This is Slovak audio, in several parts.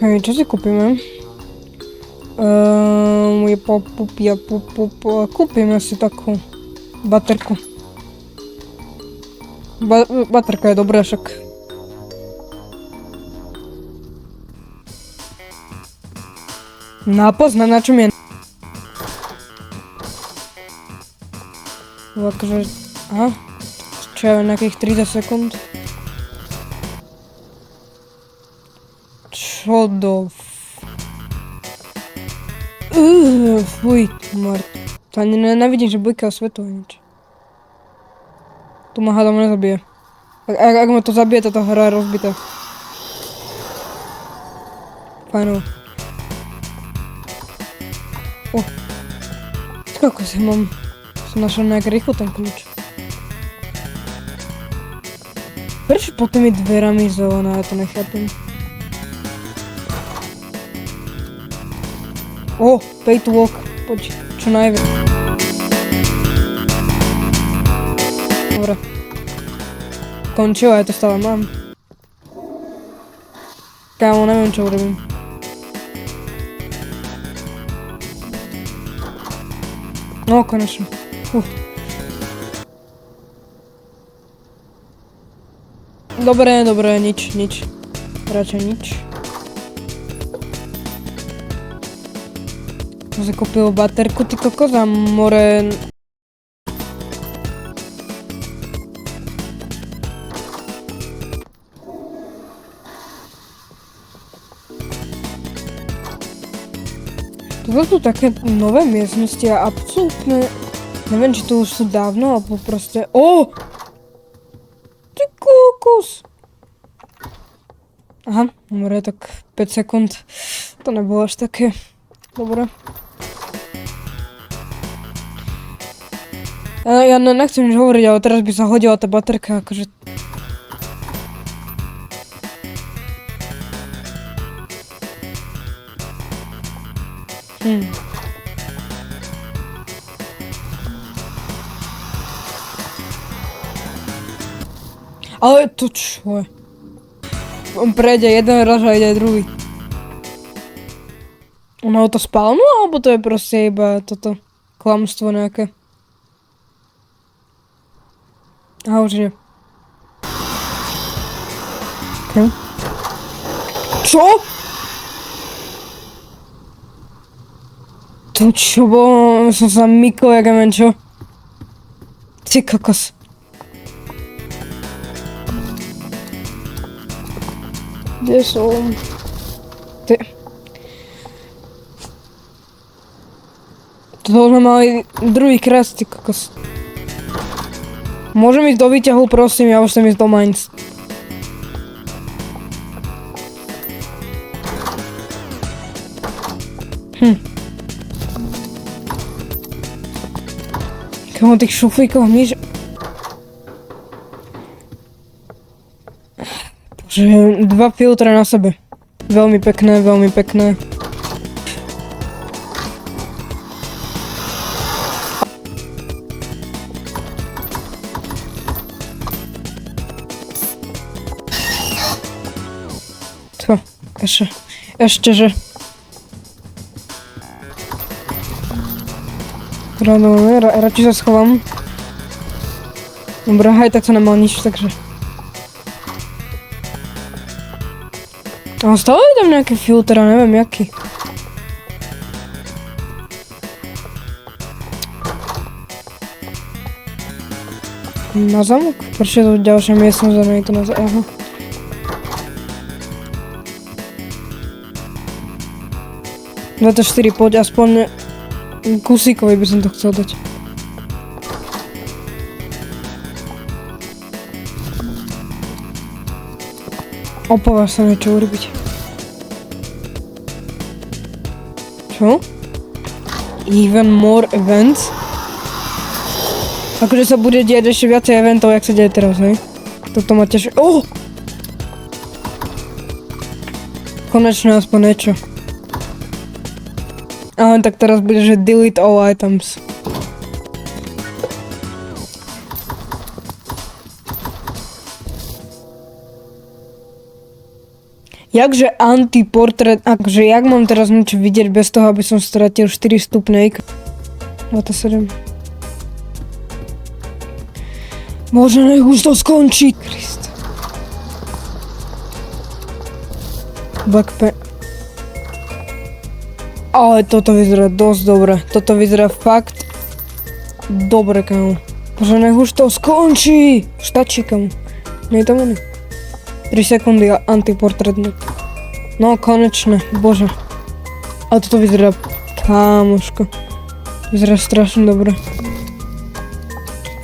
Hej, čo si kúpime? Kúpime si takú baterku. Baterka je dobrá však. Nápozna, na čom je? Akože, aha, čo je nejakých 30 sekúnd. Čo do... Fuj, mŕt. To ani nevidím, že bujká svetlo nič. Tu ma hádam nezabije. Ak ma to zabije, táto hra je rozbitá. Fajno. Koľko si mám? Som našiel nejak rýchlo ten kľúč. Prečo pod tými dverami zelená? Ja to nechápem. Pay to walk. Poď, čo najviac. Dobre. Končilo, ja to stále mám. Kámo, neviem, čo urobím. No, konečne. Dobre, nič. Radšej nič. Som si kúpil baterku, ty kokos, a more... Toto sú také nové miestnosti a absolútne... Neviem, či to už sú dávno, alebo proste... Ty kokos! Aha, dobre, tak 5 sekúnd. To nebolo až také... Dobre. Ja nechcem nič hovoriť, ale teraz by sa hodila tá baterka, akože... Ale to čo je? On prejde jeden raz a ide druhý. Ono to spálnu, alebo to je proste iba toto klamstvo nejaké? Aha, už nie. Okay. Čo? To čo bolo? Som sa mykol, jak neviem čo. Ty kokos. Kde som? Ty. To sme mali druhý kres, ty kokos. Môžem ísť do výťahu, prosím, ja už chcem ísť do Mainz. Komu tých šuflíkov myš... Bože, 2 filtre na sebe. Veľmi pekné, veľmi pekné. Ešte, že... Radšej sa schovám. Dobre, aj tak sa nemal nič, takže... Ale stále je tam nejaký filter, a neviem jaký. Na zamok? Prečo je to ďalšia miestnosť, a nie je to na zamok? Aha. ...24, poď aspoň kusíkovi by som to chcel dať. Opováž sa niečo urobiť. Čo? Even more events? Akože sa bude diať ešte viacej eventov, jak sa deje teraz, hej? Toto ma tiež... Konečne aspoň niečo. A len tak teraz bude, že delete all items. Jakže antiportrét, akože jak mám teraz niečo vidieť bez toho, aby som stratil 4 stupne? 27. Bože, nech už to skončí. Kriste. Backpack. Ale toto vyzerá dosť dobre. Toto vyzerá fakt dobre, kámo. Bože, nech už to skončí. Stačí, kámo. Nie je to možné. 3 sekundy antiportrétne. No, konečne. Bože. Ale toto vyzerá, kámoško. Vyzerá strašne dobre.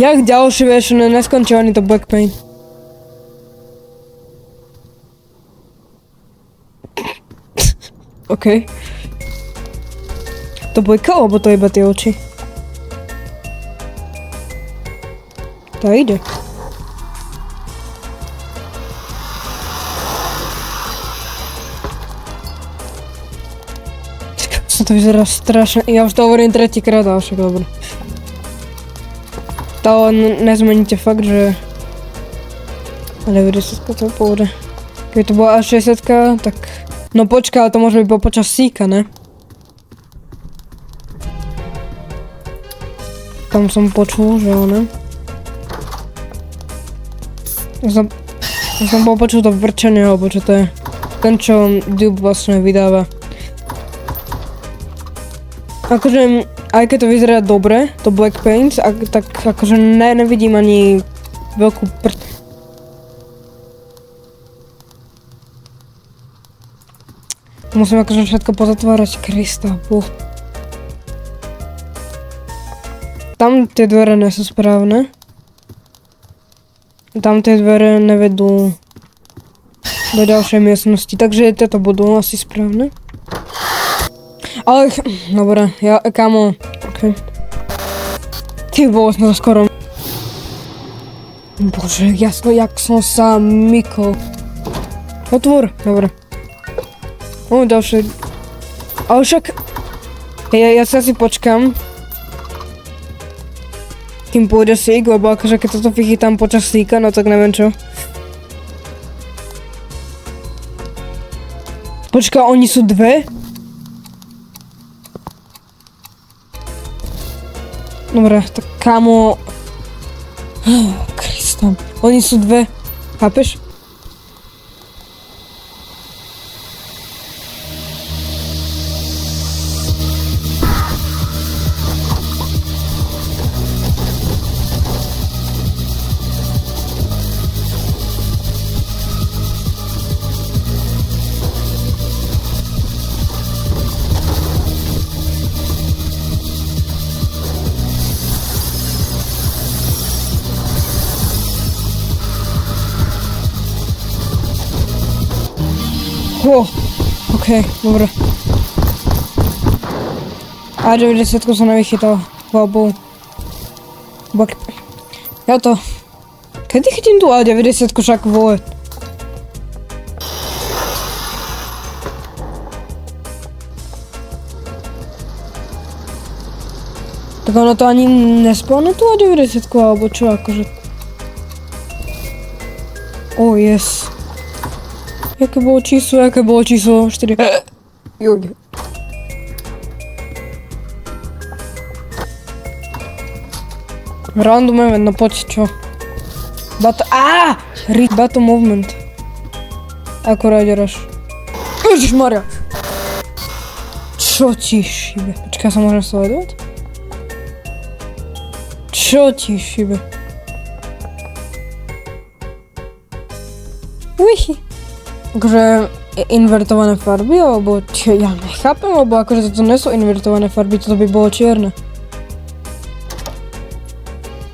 Jak ďalšie, vieš, neskončil ani to backpaint. OK. To bojka, alebo to iba tie oči? To ide. To vyzerá strašne. Ja už to hovorím tretíkrát, ale však dobre. To nezmeníte fakt, že... Ale 90 to pôjde. Keby to bola až 60, tak... No počká, ale to môže byť počas síka, ne? Tam som počul, že ono. Ja som bol počul to vrčanie, alebo čo to je. Ten, čo Dube vlastne vydáva. Akože, aj keď to vyzerá dobre, to Black Paint, tak akože nevidím ani veľkú Musím akože všetko pozatvárať, Krista, Boh. Tam tie dvere nie sú správne. Tam tie dvere nevedú do ďalšej miestnosti, takže tieto budú asi správne. Ale, dobre, ja, kamo, okej. Ty bol som skoro. Bože, jasno, jak som sa mykol. Otvor, dobre. Ďalšie. Ale však, ja sa asi počkám. Kým pôjde sík, lebo akože keď toto vychytám počas síka, no tak neviem čo. Počká, oni sú dve? Dobre, tak kámo... Krista, oni sú dve, chápeš? Okej, dobre. A 90 som nevychytal, chvála. Ja to... Kedy chytím tu A90 však, vole? Tak ono to ani nespawne tu A90, alebo čo, akože... Oh, yes. Jaké bolo číslo? 4. Juj. Random event, no poď, čo? Battle movement. Ako rajderaš. Ježišmarja. Čo ti šibe? Počkaj, sa môžem sledovať? Čo ti šibe? Uichi. Akože invertované farby, alebo čo, ja nechápem, lebo akože toto nie sú invertované farby, toto by bolo čierne.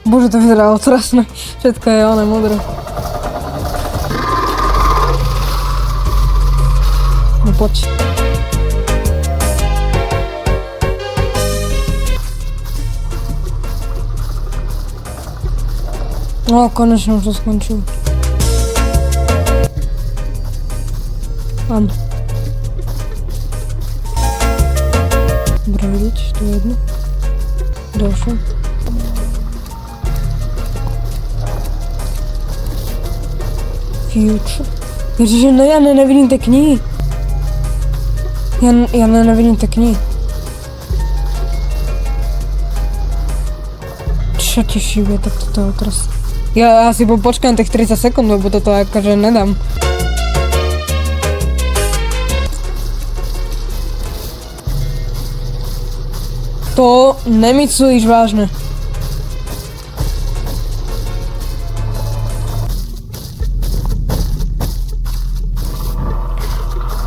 Bože, to vyzerá otrasné. Všetko je oné modré. No poď. No, konečne už to skončilo. Áno. Dobre vidieť, tu je jedno. Ďalšie. Future. Ježiže, no ja nenávidím tie knihy. Ja nenávidím tie knihy. Čo ti šíbe, tak toto je otras. Ja asi počkám tých 30 sekúnd, lebo toto akože nedám. To nemyslíš vážne.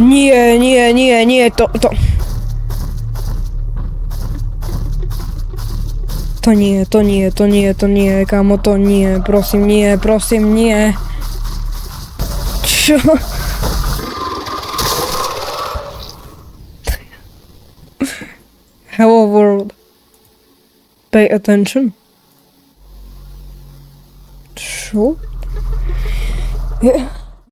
Nie, to... To nie, kámo, to nie, prosím, nie. Čo? Hello world. Pay attention. Čo?